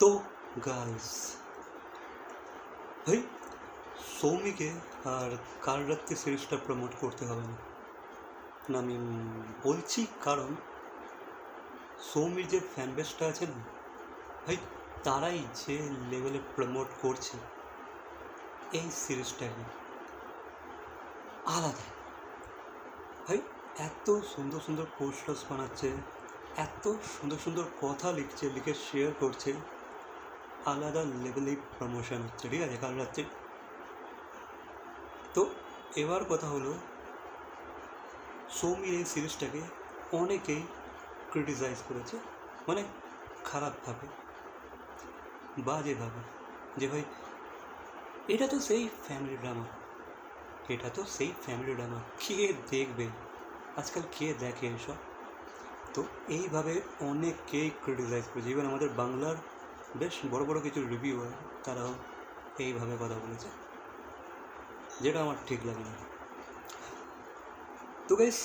তো গাইস ভাই সৌমিকে আর কাল রাত্রি সিরিজটা প্রমোট করতে হবে না। আমি বলছি কারণ সৌমির যে ফ্যান বেসটা আছে না ভাই, তারাই যে লেভেলে প্রমোট করছে এই সিরিজটাকে আলাদা। ভাই এত সুন্দর সুন্দর পোস্টার্স বানাচ্ছে, এত সুন্দর সুন্দর কথা লিখে শেয়ার করছে, আলাদা লেভেলেই প্রমোশন হচ্ছে। ঠিক আছে, কাল রাত্রি। তো এবার কথা হলো, সৌমির এই সিরিজটাকে অনেকেই ক্রিটিসাইজ করেছে, মানে খারাপভাবে, বাজেভাবে, যে ভাই এটা তো সেই ফ্যামিলি ড্রামা, কে দেখবে আজকাল, কে দেখে এসব? তো এইভাবে অনেকেই ক্রিটিসাইজ করেছে। ইভেন আমাদের বাংলার বেশ বড় বড় কিছু রিভিউয়ার তারাও এইভাবে কথা বলেছে, যেটা আমার ঠিক লাগে না। তো গাইস,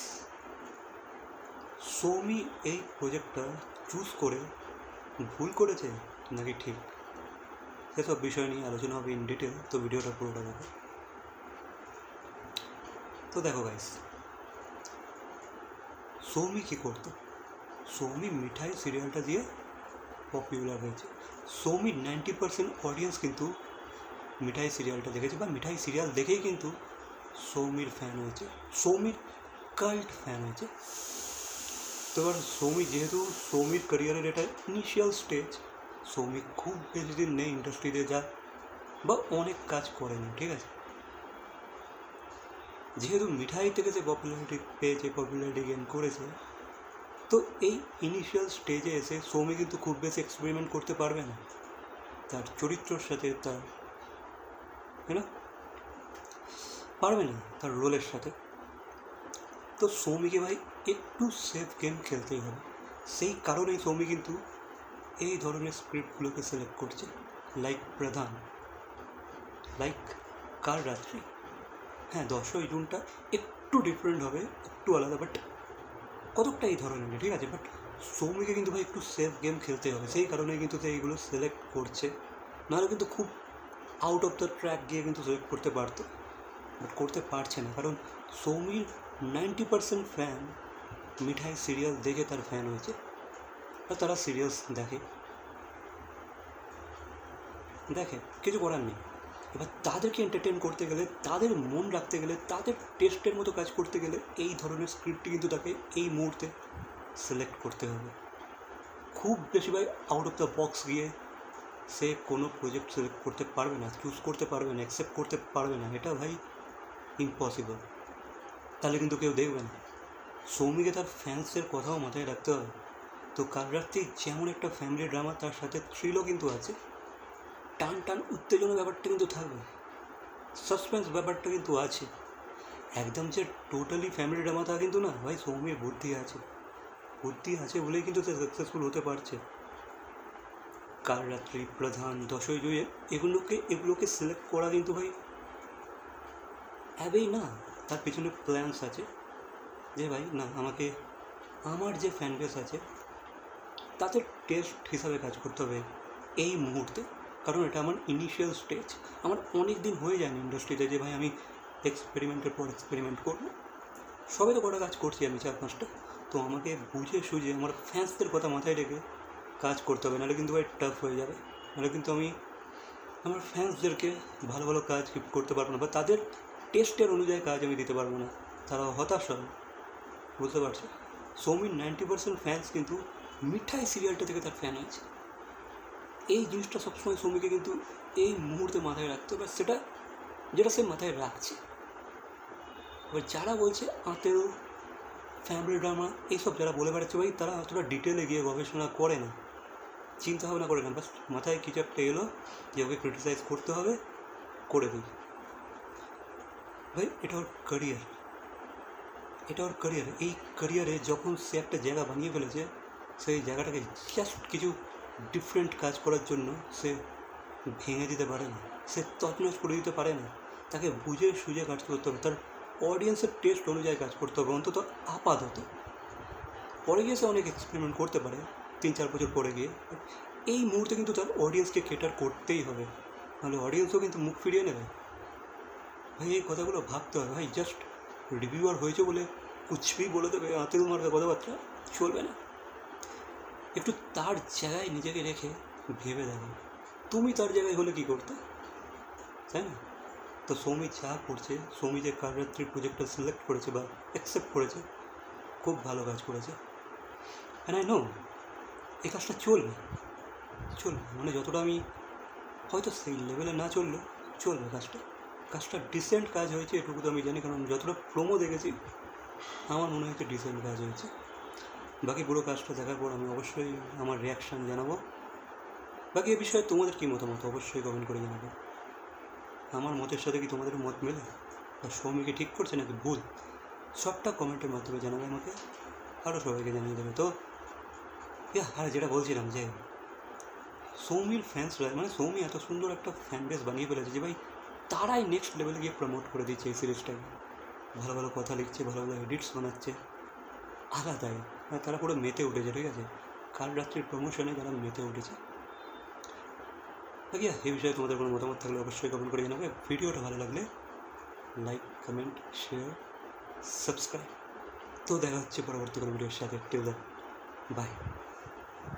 সৌমি এই প্রজেক্টটা চুজ করে ভুল করেছে নাকি ঠিক, সেসব বিষয় নিয়ে আলোচনা হবে ইন ডিটেল। তো ভিডিওটা পুরোটা দেখো। তো দেখো গাইস, সৌমি কী করতো? সৌমি মিঠাই সিরিয়ালটা দিয়ে পপুলার হয়েছে। সৌমির 90% অডিয়েন্স কিন্তু মিঠাই সিরিয়ালটা দেখেছে, বা মিঠাই সিরিয়াল দেখেই কিন্তু সৌমির ফ্যান হয়েছে, সৌমির কাল্ট ফ্যান হয়েছে। তো এবার সৌমির ক্যারিয়ারের এটা ইনিশিয়াল স্টেজ, সৌমি খুব বেশি দিন নেই ইন্ডাস্ট্রিতে যায়, বা অনেক কাজ করেনি। ঠিক আছে, যেহেতু মিঠাই থেকে যে পপুলারিটি গেইন করেছে, তো এই ইনিশিয়াল স্টেজে এসে সৌমি কিন্তু খুব বেশি এক্সপেরিমেন্ট করতে পারবে না তার চরিত্রের সাথে, পারবে না তার রোলের সাথে। তো সৌমিকে ভাই একটু সেফ গেম খেলতেই হবে। সেই কারণেই সৌমি কিন্তু এই ধরনের স্ক্রিপ্টগুলোকে সিলেক্ট করছে, লাইক প্রধান, লাইক কাল রাত্রি। হ্যাঁ, 10ই জুনটা একটু ডিফারেন্ট হবে, একটু আলাদা, বাট কতকটা এই ধরনের। ঠিক আছে, বাট সৌমিকে কিন্তু ভাই একটু সেফ গেম খেলতে হবে, সেই কারণেই কিন্তু এইগুলো সিলেক্ট করছে। নাহলে কিন্তু খুব আউট অফ দ্য ট্র্যাক গিয়ে কিন্তু সিলেক্ট করতে পারতো, বাট করতে পারছে না, কারণ সৌমির 90% ফ্যান মিঠাই সিরিয়াল দেখে তার ফ্যান হয়েছে, আর তারা সিরিয়ালস দেখে কিছু করার নেই। এবার তাদেরকে এন্টারটেন করতে গেলে, তাদের মন রাখতে গেলে, তাদের টেস্টের মতো কাজ করতে গেলে এই ধরনের স্ক্রিপ্টটি কিন্তু তাকে এই মুহূর্তে সিলেক্ট করতে হবে। খুব বেশি ভাই আউট অফ দ্য বক্স গিয়ে সে কোনো প্রজেক্ট সিলেক্ট করতে পারবে না, চুজ করতে পারবে না, অ্যাকসেপ্ট করতে পারবে না, এটা ভাই ইম্পসিবল। তাহলে কিন্তু কেউ দেখবে না। সৌমিকে তার ফ্যান্সের কথাও মাথায় রাখতে হবে। তো কাল রাত্রি যেমন একটা ফ্যামিলি ড্রামা, তার সাথে থ্রিলও কিন্তু আছে, টান উত্তেজনা ব্যাপারটা কিন্তু থাকবে, সাসপেন্স ব্যাপারটা কিন্তু আছে। একদম যে টোটালি ফ্যামিলি ড্রামা তা কিন্তু না ভাই, সৌমির বুদ্ধি আছে বলেই কিন্তু সে সাকসেসফুল হতে পারছে। কাল রাত্রি, প্রধান, 10ই জুন, এগুলোকে সিলেক্ট করা কিন্তু ভাই অ্যাবেই না, তার পিছনে প্ল্যানস আছে, যে ভাই না, আমার যে ফ্যান বেস আছে তাদের টেস্ট হিসাবে কাজ করতে হবে এই মুহূর্তে, কারণ এটা আমার ইনিশিয়াল স্টেজ। আমার অনেক দিন হয়ে যায়নি ইন্ডাস্ট্রিতে যে ভাই আমি এক্সপেরিমেন্টের পর এক্সপেরিমেন্ট করবো। সবে তো কটা কাজ করছি আমি, 4-5টা। তো আমাকে বুঝে সুঝে আমার ফ্যান্সদের কথা মাথায় রেখে কাজ করতে হবে, নাহলে কিন্তু ভাই টাফ হয়ে যাবে। নাহলে কিন্তু আমি আমার ফ্যান্সদেরকে ভালো ভালো কাজ করতে পারবো না, বা তাদের টেস্টের অনুযায়ী কাজ আমি দিতে পারবো না, তারা হতাশ হবে। বুঝতে পারছো? সৌমির 90% ফ্যান্স কিন্তু মিঠাই সিরিয়ালটা থেকে তার ফ্যান হয়েছে। এই জিনিসটা সবসময় সৌমিকে কিন্তু এই মুহূর্তে মাথায় রাখতে হবে, যেটা সে মাথায় রাখছে। এবার যারা বলছে আঁতেও ফ্যামিলি ড্রামা এইসব যারা বলে বেড়াচ্ছে ভাই, তারা অতটা ডিটেলে গিয়ে গবেষণা করে না, চিন্তা ভাবনা করে না, বাস মাথায় কিছু একটা এলো যে ওকে ক্রিটিসাইজ করতে হবে, করে দিই। ভাই এটা ওর ক্যারিয়ার, এই ক্যারিয়ারে যখন সে একটা জায়গা বানিয়ে ফেলেছে, সেই জায়গাটাকে জাস্ট কিছু ডিফারেন্ট কাজ করার জন্য সে ভেঙে দিতে পারে না, সে তছনছ করে দিতে পারে না। তাকে বুঝে সুঝে কাজ করতে হবে, তার অডিয়েন্সের টেস্ট অনুযায়ী কাজ করতে হবে, অন্তত আপাতত। পরে গিয়ে সে অনেক এক্সপেরিমেন্ট করতে পারে 3-4 বছর পরে গিয়ে, এই মুহূর্তে কিন্তু তার অডিয়েন্সকে কেটার করতেই হবে, নাহলে অডিয়েন্সও কিন্তু মুখ ফিরিয়ে নেবে। ভাই এই কথাগুলো ভাবতে হবে ভাই। জাস্ট রিভিউয়ার হয়েছে বলে কুছবি বলে দেবে, আতেল মার্কা কথাবার্তা চলবে না। একটু তার জায়গায় নিজেকে রেখে ভেবে দেখো, তুমি তার জায়গায় হলে কী করতে, তাই না? তো সৌমি যা করছে, সৌমি যে কালরাত্রির প্রজেক্টটা সিলেক্ট করেছে বা অ্যাকসেপ্ট করেছে, খুব ভালো কাজ করেছে। অ্যান্ড আই নো এই কাজটা চলবে, মানে যতটা আমি হয়তো সেই লেভেলে না চললেও চলবে কাজটা ডিসেন্ট কাজ হয়েছে, এটুকু তো আমি জানি, কারণ যতটা প্রোমো দেখেছি আমার মনে হয়েছে ডিসেন্ট কাজ হয়েছে। বাকি পুরো কাজটা দেখার পর আমি অবশ্যই আমার রিয়াকশান জানাবো। বাকি এ বিষয়ে তোমাদের কী মতামত অবশ্যই কমেন্ট করে জানাবো। আমার মতের সাথে কি তোমাদের মত মেলে, বা সৌমিকে ঠিক করছে নাকি ভুল, সবটা কমেন্টের মাধ্যমে জানাবে আমাকে, আরও সবাইকে জানিয়ে দেবে। তো আর যেটা বলছিলাম যে সৌমির ফ্যান্সরা, মানে সৌমি এত সুন্দর একটা ফ্যান বেস বানিয়ে ফেলেছে যে ভাই তারাই নেক্সট লেভেলে গিয়ে প্রমোট করে দিচ্ছে এই সিরিজটাকে। ভালো ভালো কথা লিখছে, ভালো ভালো এডিটস বানাচ্ছে, আলাদাই, মানে তারা পুরো মেতে উঠেছে। ঠিক আছে, কাল রাত্রির প্রমোশনে তারা মেতে উঠেছে। বাকি এই বিষয়ে তোমাদের কোনো মতামত থাকলে অবশ্যই কমেন্ট করে জানাবে। ভিডিওটা ভালো লাগলে লাইক, কমেন্ট, শেয়ার, সাবস্ক্রাইব। তো দেখা হচ্ছে পরবর্তী কোনো ভিডিওর সাথে। Till then, by.